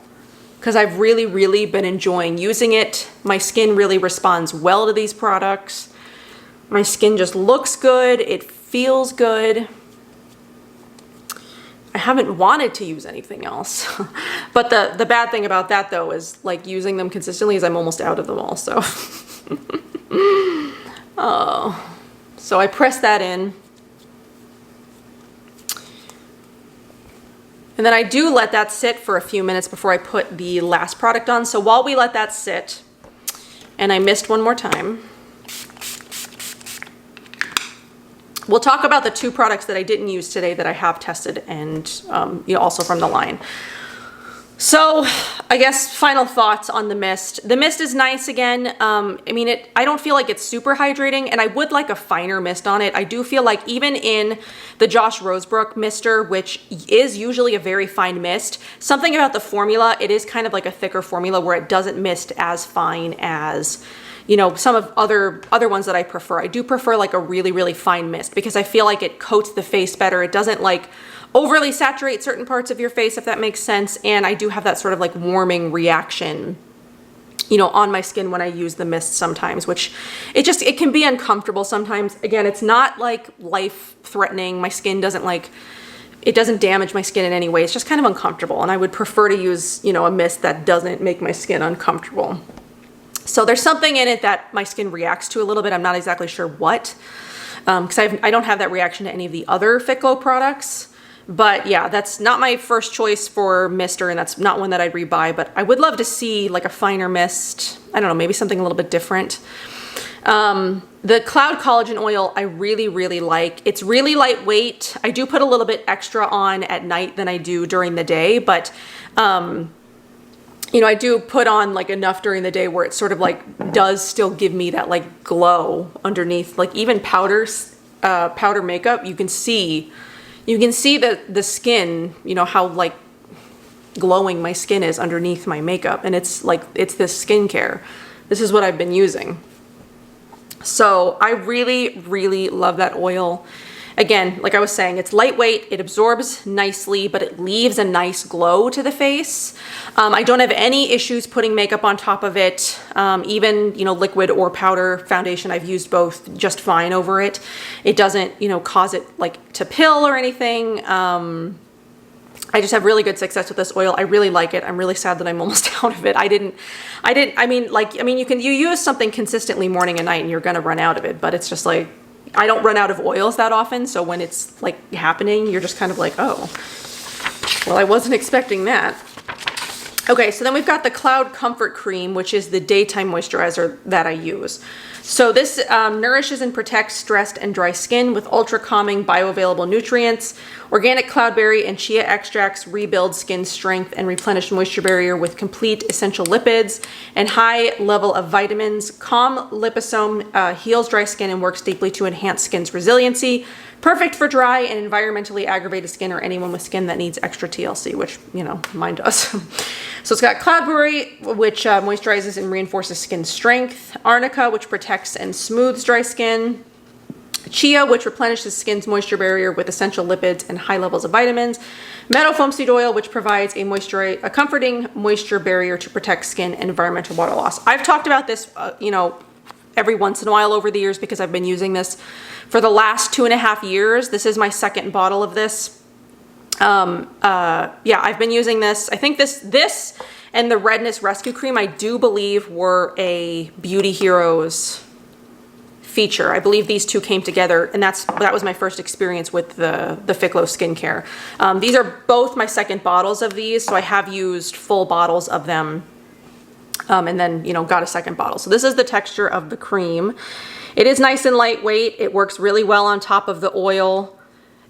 S1: because I've really, really been enjoying using it. My skin really responds well to these products. My skin just looks good. It feels good. I haven't wanted to use anything else. But the bad thing about that though is like using them consistently is I'm almost out of them all, so. Oh, so I press that in. And then I do let that sit for a few minutes before I put the last product on. So while we let that sit, and I missed one more time, we'll talk about the 2 products that I didn't use today that I have tested and you know, also from the line. So I guess final thoughts on the mist. The mist is nice again. I mean, I don't feel like it's super hydrating, and I would like a finer mist on it. I do feel like even in the Josh Rosebrook mister, which is usually a very fine mist, something about the formula, it is kind of like a thicker formula where it doesn't mist as fine as, you know, some of other ones that I prefer. I do prefer like a really, really fine mist because I feel like it coats the face better. It doesn't like overly saturate certain parts of your face, if that makes sense. And I do have that sort of like warming reaction, you know, on my skin when I use the mist sometimes, which it can be uncomfortable sometimes. Again, it's not like life threatening. My skin doesn't like, it doesn't damage my skin in any way. It's just kind of uncomfortable. And I would prefer to use, you know, a mist that doesn't make my skin uncomfortable. So there's something in it that my skin reacts to a little bit. I'm not exactly sure what, because I don't have that reaction to any of the other Fitglow products. But yeah, that's not my first choice for mister, and that's not one that I'd rebuy, but I would love to see like a finer mist. I don't know, maybe something a little bit different. The Cloud Collagen Oil I really, really like. It's really lightweight. I do put a little bit extra on at night than I do during the day, but you know, I do put on like enough during the day where it sort of like does still give me that like glow underneath. Like even powder makeup, you can see the skin, you know, how like glowing my skin is underneath my makeup. And it's like, it's this skincare. This is what I've been using. So I really, really love that oil. Again, like I was saying, it's lightweight, it absorbs nicely, but it leaves a nice glow to the face. I don't have any issues putting makeup on top of it. Even, you know, liquid or powder foundation, I've used both just fine over it. It doesn't, you know, cause it like to pill or anything. I just have really good success with this oil. I really like it. I'm really sad that I'm almost out of it. I mean, you use something consistently morning and night and you're gonna run out of it, but it's just like, I don't run out of oils that often, so when it's like happening, you're just kind of like, oh, well, I wasn't expecting that. Okay, so then we've got the Cloud Comfort Cream, which is the daytime moisturizer that I use. So this nourishes and protects stressed and dry skin with ultra calming bioavailable nutrients. Organic cloudberry and chia extracts rebuild skin strength and replenish moisture barrier with complete essential lipids and high level of vitamins. Calm liposome heals dry skin and works deeply to enhance skin's resiliency. Perfect for dry and environmentally aggravated skin or anyone with skin that needs extra TLC, which, you know, mine does. So it's got cloudberry, which moisturizes and reinforces skin strength. Arnica, which protects and smooths dry skin. Chia, which replenishes skin's moisture barrier with essential lipids and high levels of vitamins. Meadow foam seed oil, which provides a comforting moisture barrier to protect skin and environmental water loss. I've talked about this, you know, every once in a while over the years because I've been using this for the last 2.5 years. This is my second bottle of this. Yeah, I've been using this. I think this and the Redness Rescue Cream, I do believe were a Beauty Heroes feature. I believe these two came together, and that was my first experience with the Fitglow skincare. These are both my second bottles of these, so I have used full bottles of them, and then, you know, got a second bottle. So this is the texture of the cream. It is nice and lightweight. It works really well on top of the oil.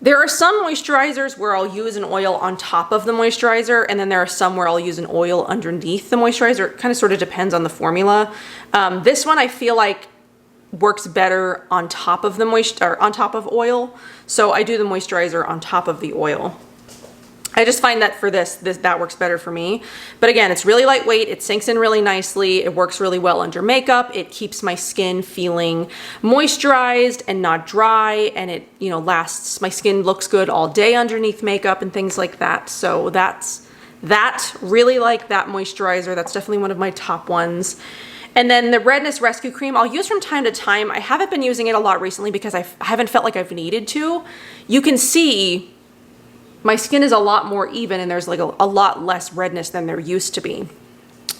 S1: There are some moisturizers where I'll use an oil on top of the moisturizer, and then there are some where I'll use an oil underneath the moisturizer. It kind of sort of depends on the formula. This one I feel like works better on top of the on top of oil, so I do the moisturizer on top of the oil. I just find that for that works better for me. But again, it's really lightweight. It sinks in really nicely. It works really well under makeup. It keeps my skin feeling moisturized and not dry. And it, you know, lasts, my skin looks good all day underneath makeup and things like that. So really like that moisturizer. That's definitely one of my top ones. And then the Redness Rescue Cream, I'll use from time to time. I haven't been using it a lot recently because I haven't felt like I've needed to. You can see my skin is a lot more even and there's like a lot less redness than there used to be.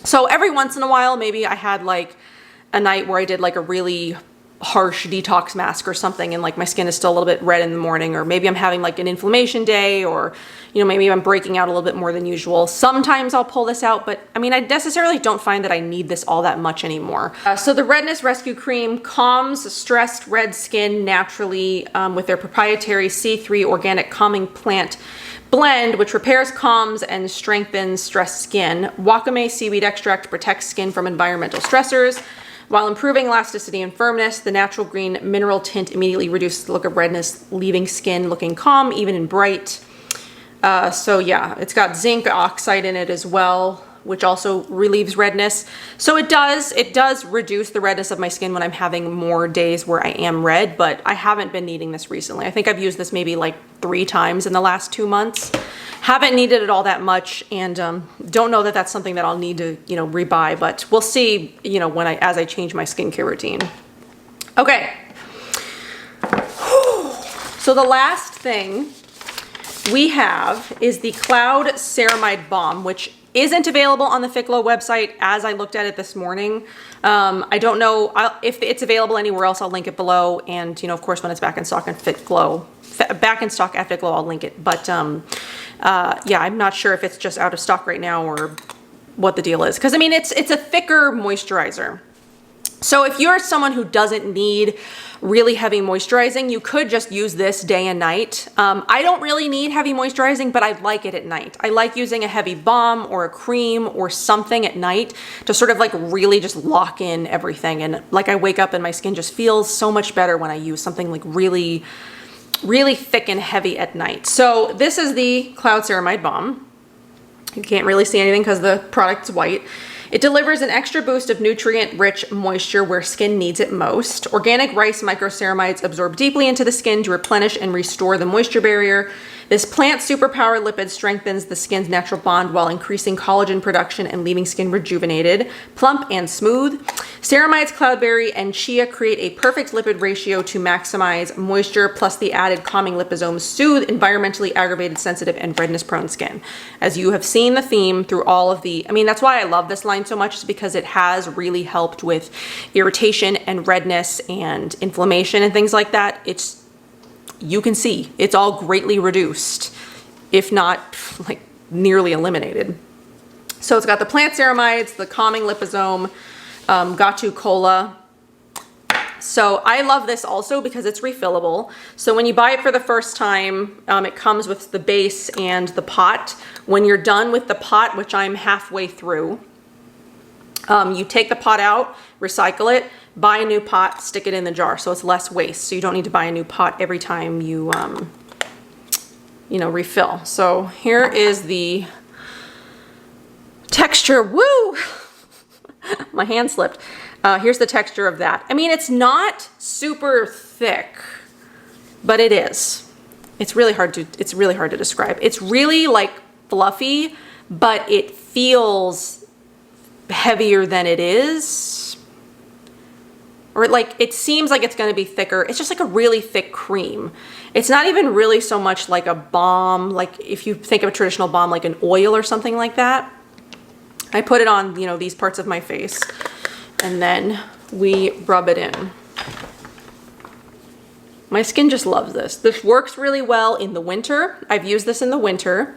S1: So every once in a while, maybe I had like a night where I did like a really harsh detox mask or something and like my skin is still a little bit red in the morning, or maybe I'm having like an inflammation day, or you know, maybe I'm breaking out a little bit more than usual. Sometimes I'll pull this out, but I mean, I necessarily don't find that I need this all that much anymore. So the Redness Rescue Cream calms stressed red skin naturally with their proprietary C3 organic calming plant blend, which repairs, calms, and strengthens stressed skin. Wakame seaweed extract protects skin from environmental stressors, while improving elasticity and firmness. The natural green mineral tint immediately reduces the look of redness, leaving skin looking calm, even in bright. So yeah, it's got zinc oxide in it as well, which also relieves redness. So it does reduce the redness of my skin when I'm having more days where I am red, but I haven't been needing this recently. I think I've used this maybe like 3 times in the last 2 months. Haven't needed it all that much, and don't know that that's something that I'll need to, you know, rebuy, but we'll see, you know, as I change my skincare routine. Okay. So the last thing we have is the Cloud Ceramide Balm, which isn't available on the Fitglow website as I looked at it this morning. I don't know if it's available anywhere else. I'll link it below, and you know, of course, when it's back in stock at Fitglow, I'll link it. But yeah, I'm not sure if it's just out of stock right now or what the deal is, because I mean, it's a thicker moisturizer. So if you're someone who doesn't need really heavy moisturizing, you could just use this day and night. I don't really need heavy moisturizing, but I like it at night. I like using a heavy balm or a cream or something at night to sort of like really just lock in everything. And like I wake up and my skin just feels so much better when I use something like really thick and heavy at night. So this is the Cloud Ceramide Balm. You can't really see anything because the product's white. It delivers an extra boost of nutrient-rich moisture where skin needs it most. Organic rice microceramides absorb deeply into the skin to replenish and restore the moisture barrier. This plant superpower lipid strengthens the skin's natural bond while increasing collagen production and leaving skin rejuvenated, plump, and smooth. Ceramides, cloudberry, and chia create a perfect lipid ratio to maximize moisture, plus the added calming liposomes soothe environmentally aggravated, sensitive, and redness-prone skin. As you have seen the theme through all of the, I mean, that's why I love this line so much, is because it has really helped with irritation and redness and inflammation and things like that. You can see it's all greatly reduced, if not like nearly eliminated. So it's got the plant ceramides, the calming liposome, Gatu Cola. So I love this also because it's refillable. So when you buy it for the first time, it comes with the base and the pot. When you're done with the pot, which I'm halfway through, you take the pot out, recycle it, buy a new pot, stick it in the jar, so it's less waste. So you don't need to buy a new pot every time you, you know, refill. So here is the texture. Woo! My hand slipped. Here's the texture of that. I mean, it's not super thick, but it is. It's really hard to describe. It's really like fluffy, but it feels heavier than it is. Or like, it seems like it's going to be thicker. It's just like a really thick cream. It's not even really so much like a balm, like if you think of a traditional balm, like an oil or something like that. I put it on, you know, these parts of my face, and then we rub it in. My skin just loves this. This works really well in the winter. I've used this in the winter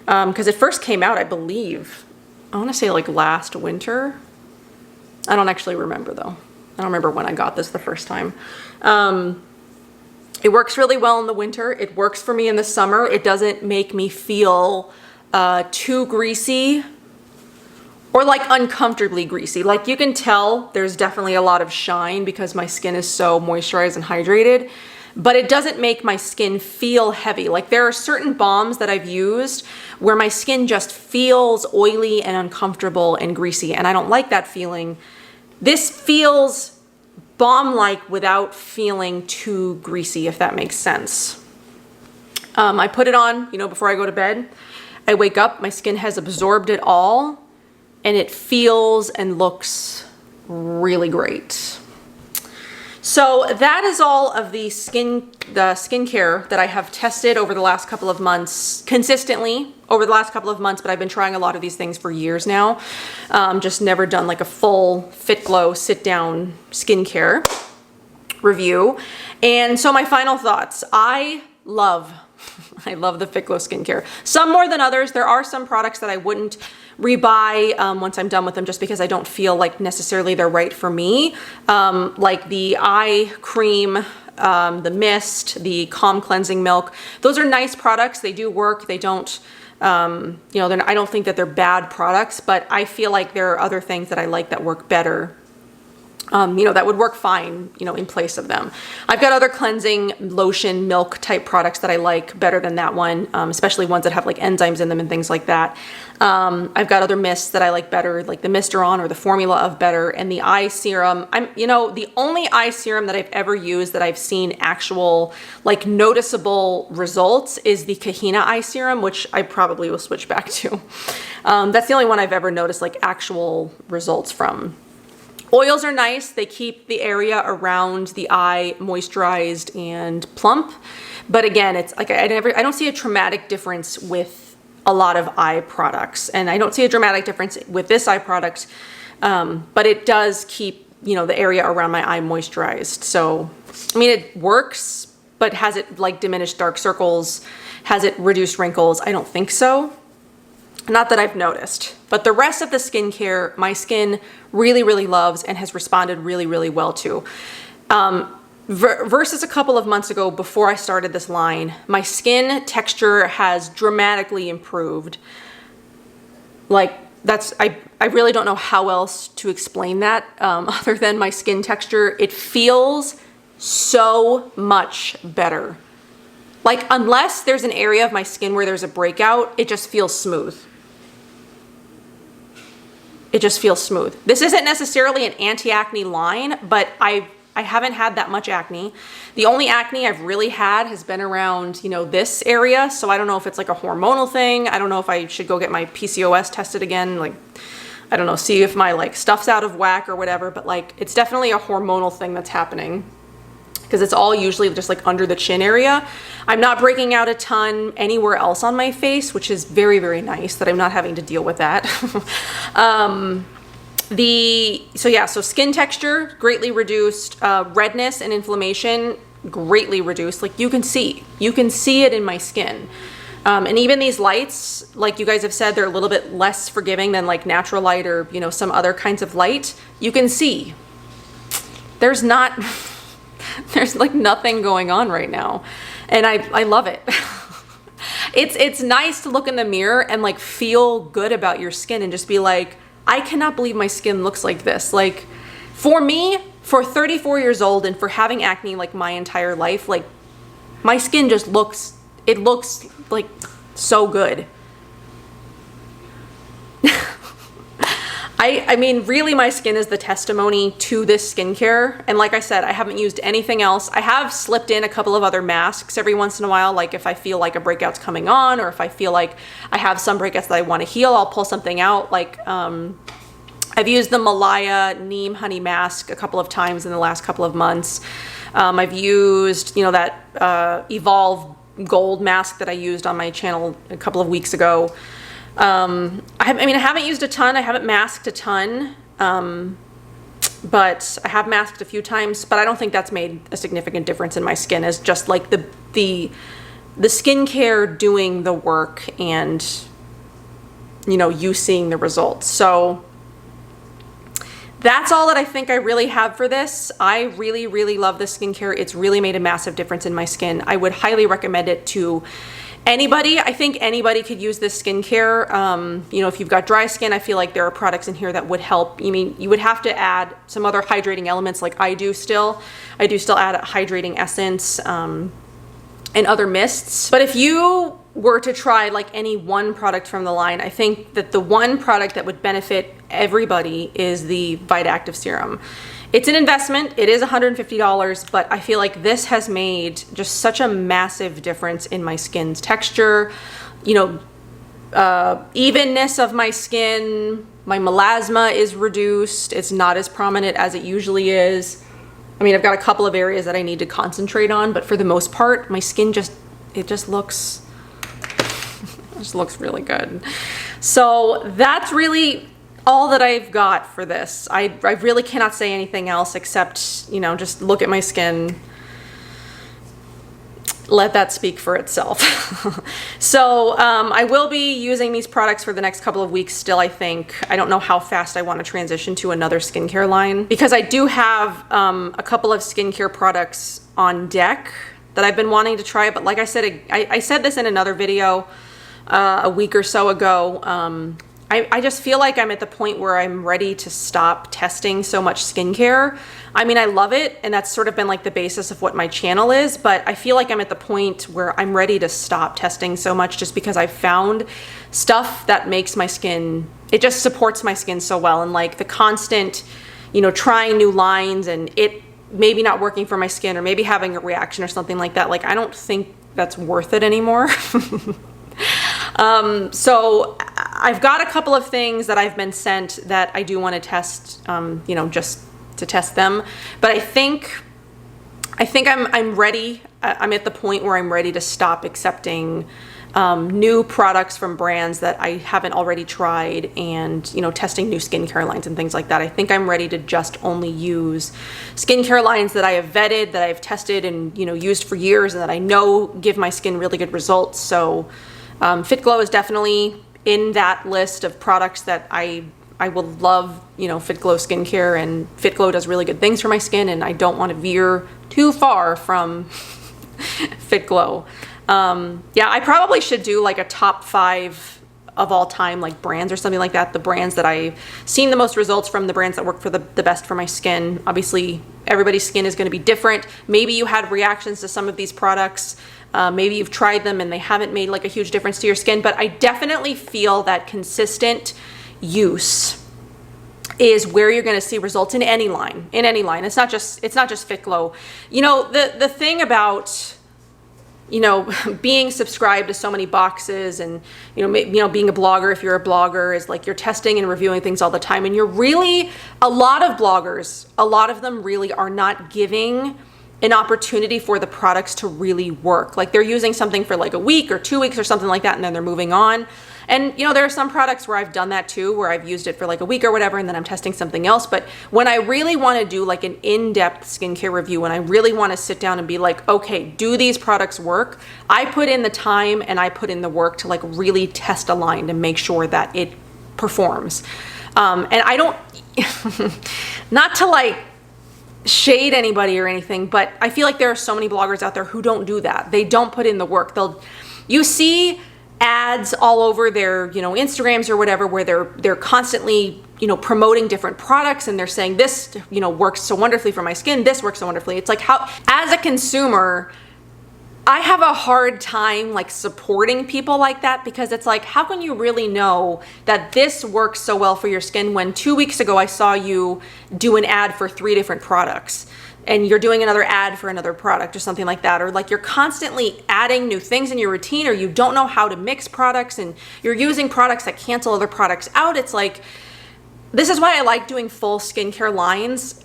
S1: because it first came out, I believe, I want to say like last winter. I don't actually remember though. I don't remember when I got this the first time. It works really well in the winter. It works for me in the summer. It doesn't make me feel too greasy or like uncomfortably greasy. Like you can tell there's definitely a lot of shine because my skin is so moisturized and hydrated. but it doesn't make my skin feel heavy. Like there are certain balms that I've used where my skin just feels oily and uncomfortable and greasy, and I don't like that feeling. This feels balm-like without feeling too greasy, if that makes sense. I put it on, you know, before I go to bed. I wake up, my skin has absorbed it all, and it feels and looks really great. So that is all of the skincare that I have tested over the last couple of months, consistently over the last couple of months, but I've been trying a lot of these things for years now. Just never done like a full Fitglow sit-down skincare review. And so my final thoughts, I love the Fitglow skincare. Some more than others. There are some products that I wouldn't rebuy once I'm done with them just because I don't feel like necessarily they're right for me. Like the eye cream, the mist, the Calm Cleansing Milk. Those are nice products. They do work. They don't, you know, I don't think that they're bad products, but I feel like there are other things that I like that work better. You know, that would work fine, you know, in place of them. I've got other cleansing lotion, milk type products that I like better than that one, especially ones that have like enzymes in them and things like that. I've got other mists that I like better, like the Misteron or the Formula of Better, and the eye serum. You know, the only eye serum that I've ever used that I've seen actual, like noticeable results is the Kahina eye serum, which I probably will switch back to. That's the only one I've ever noticed like actual results from. Oils are nice. They keep the area around the eye moisturized and plump. But again, it's like I don't see a dramatic difference with a lot of eye products. And I don't see a dramatic difference with this eye product, but it does keep, you know, the area around my eye moisturized. So, I mean, it works, but has it like diminished dark circles? Has it reduced wrinkles? I don't think so. Not that I've noticed, but the rest of the skincare, my skin really, really loves and has responded really, really well to. Versus a couple of months ago before I started this line, my skin texture has dramatically improved. Like I really don't know how else to explain that other than my skin texture. It feels so much better. Like unless there's an area of my skin where there's a breakout, it just feels smooth. It just feels smooth. This isn't necessarily an anti-acne line, but I haven't had that much acne. The only acne I've really had has been around, you know, this area. So I don't know if it's like a hormonal thing. I don't know if I should go get my PCOS tested again. Like, I don't know, see if my like stuff's out of whack or whatever, but like, it's definitely a hormonal thing that's happening, because it's all usually just like under the chin area. I'm not breaking out a ton anywhere else on my face, which is very, very nice that I'm not having to deal with that. So skin texture greatly reduced, redness and inflammation greatly reduced. Like you can see it in my skin. And even these lights, like you guys have said, they're a little bit less forgiving than like natural light or, you know, some other kinds of light. You can see there's like nothing going on right now. And I love it. It's nice to look in the mirror and like feel good about your skin and just be like, I cannot believe my skin looks like this. Like for me, for 34 years old and for having acne like my entire life, like my skin just looks like so good. I mean, really my skin is the testimony to this skincare. And like I said, I haven't used anything else. I have slipped in a couple of other masks every once in a while. Like if I feel like a breakout's coming on, or if I feel like I have some breakouts that I want to heal, I'll pull something out. Like I've used the Malaya Neem Honey Mask a couple of times in the last couple of months. I've used, you know, that Evolve Gold mask that I used on my channel a couple of weeks ago. I haven't used a ton. I haven't masked a ton, but I have masked a few times, but I don't think that's made a significant difference in my skin. It's just like the skincare doing the work and, you know, you seeing the results. So that's all that I think I really have for this. I really, really love this skincare. It's really made a massive difference in my skin. I would highly recommend it to Anybody, I think anybody could use this skincare. You know, if you've got dry skin, I feel like there are products in here that would help. You mean, you would have to add some other hydrating elements like I do still. I do still add a hydrating essence and other mists. But if you were to try like any one product from the line, I think that the one product that would benefit everybody is the Vite Active Serum. It's an investment. It is $150, but I feel like this has made just such a massive difference in my skin's texture, you know, evenness of my skin. My melasma is reduced. It's not as prominent as it usually is. I mean, I've got a couple of areas that I need to concentrate on, but for the most part, my skin just looks really good. So that's really all that I've got for this. I really cannot say anything else except, you know, just look at my skin. Let that speak for itself. So I will be using these products for the next couple of weeks still, I think. I don't know how fast I want to transition to another skincare line, because I do have a couple of skincare products on deck that I've been wanting to try. But like I said, I said this in another video a week or so ago. I just feel like I'm at the point where I'm ready to stop testing so much skincare. I mean, I love it, and that's sort of been like the basis of what my channel is, but I feel like I'm at the point where I'm ready to stop testing so much, just because I've found stuff that makes my skin, it just supports my skin so well. And like the constant, you know, trying new lines and it maybe not working for my skin or maybe having a reaction or something like that, like I don't think that's worth it anymore. So I've got a couple of things that I've been sent that I do want to test, you know, just to test them. But I think I'm ready. I'm at the point where I'm ready to stop accepting new products from brands that I haven't already tried, and, you know, testing new skincare lines and things like that. I think I'm ready to just only use skincare lines that I have vetted, that I've tested and, you know, used for years, and that I know give my skin really good results. So Fitglow is definitely in that list of products that I will love, you know, Fitglow skincare, and Fitglow does really good things for my skin, and I don't want to veer too far from Fitglow. Yeah, I probably should do like a top 5 of all time, like brands or something like that. The brands that I've seen the most results from, the brands that work for the best for my skin. Obviously, everybody's skin is going to be different. Maybe you had reactions to some of these products. Maybe you've tried them and they haven't made like a huge difference to your skin, but I definitely feel that consistent use is where you're going to see results in any line. It's not just Fitglow. You know, the thing about, you know, being subscribed to so many boxes and, you know, being a blogger, if you're a blogger, is like you're testing and reviewing things all the time, and you're really, a lot of bloggers, a lot of them really are not giving an opportunity for the products to really work. Like they're using something for like a week or 2 weeks or something like that, and then they're moving on. And, you know, there are some products where I've done that too, where I've used it for like a week or whatever, and then I'm testing something else. But when I really want to do like an in-depth skincare review, when I really want to sit down and be like, okay, do these products work? I put in the time and I put in the work to like really test a line to make sure that it performs. And I don't, not to like shade anybody or anything, but I feel like there are so many bloggers out there who don't do that. They don't put in the work. You see ads all over their, you know, Instagrams or whatever, where they're constantly, you know, promoting different products, and they're saying this, you know, works so wonderfully for my skin, this works so wonderfully. It's like, how, as a consumer, I have a hard time like supporting people like that, because it's like, how can you really know that this works so well for your skin when 2 weeks ago I saw you do an ad for 3 different products, and you're doing another ad for another product or something like that, or like you're constantly adding new things in your routine, or you don't know how to mix products and you're using products that cancel other products out. It's like, this is why I like doing full skincare lines,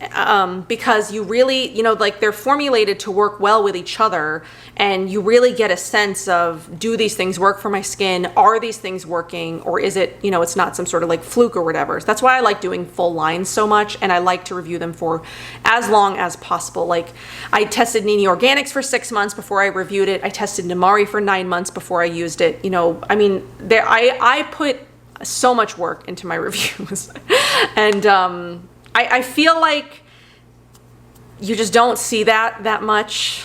S1: because you really, you know, like they're formulated to work well with each other, and you really get a sense of, do these things work for my skin? Are these things working? Or is it, you know, it's not some sort of like fluke or whatever. So that's why I like doing full lines so much, and I like to review them for as long as possible. Like I tested Nini Organics for 6 months before I reviewed it. I tested Namari for 9 months before I used it. You know, I mean, I put so much work into my reviews. And I feel like you just don't see that much.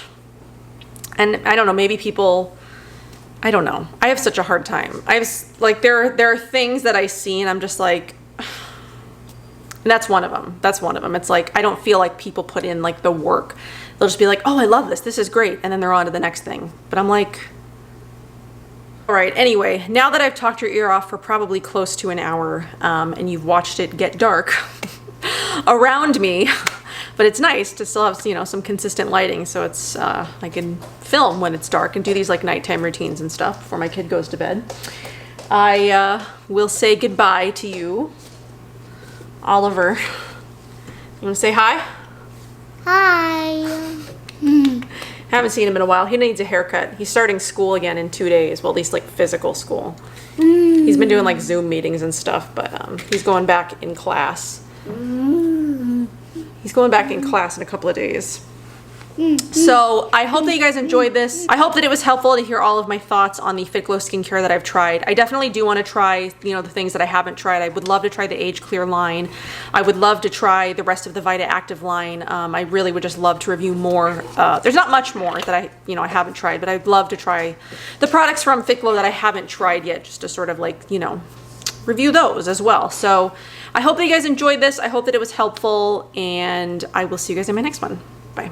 S1: And I don't know, maybe people I don't know. I have such a hard time. Like, there are things that I see and I'm just like, and that's one of them. That's one of them. It's like, I don't feel like people put in like the work. They'll just be like, oh, I love this. This is great. And then they're on to the next thing. But I'm like, all right, anyway, now that I've talked your ear off for probably close to an hour, and you've watched it get dark around me, but it's nice to still have, you know, some consistent lighting, so it's, I can film when it's dark and do these like nighttime routines and stuff before my kid goes to bed. I will say goodbye to you. Oliver, you want to say hi?
S2: Hi.
S1: Haven't seen him in a while. He needs a haircut. He's starting school again in 2 days. Well, at least like physical school. He's been doing like Zoom meetings and stuff, but he's going back in class. He's going back in class in a couple of days. So I hope that you guys enjoyed this. I hope that it was helpful to hear all of my thoughts on the Fitglow skincare that I've tried. I definitely do want to try, you know, the things that I haven't tried. I would love to try the Age Clear line. I would love to try the rest of the Vita Active line. I really would just love to review more. There's not much more that I haven't tried, but I'd love to try the products from Fitglow that I haven't tried yet, just to sort of like, you know, review those as well. So I hope that you guys enjoyed this. I hope that it was helpful, and I will see you guys in my next one. Bye.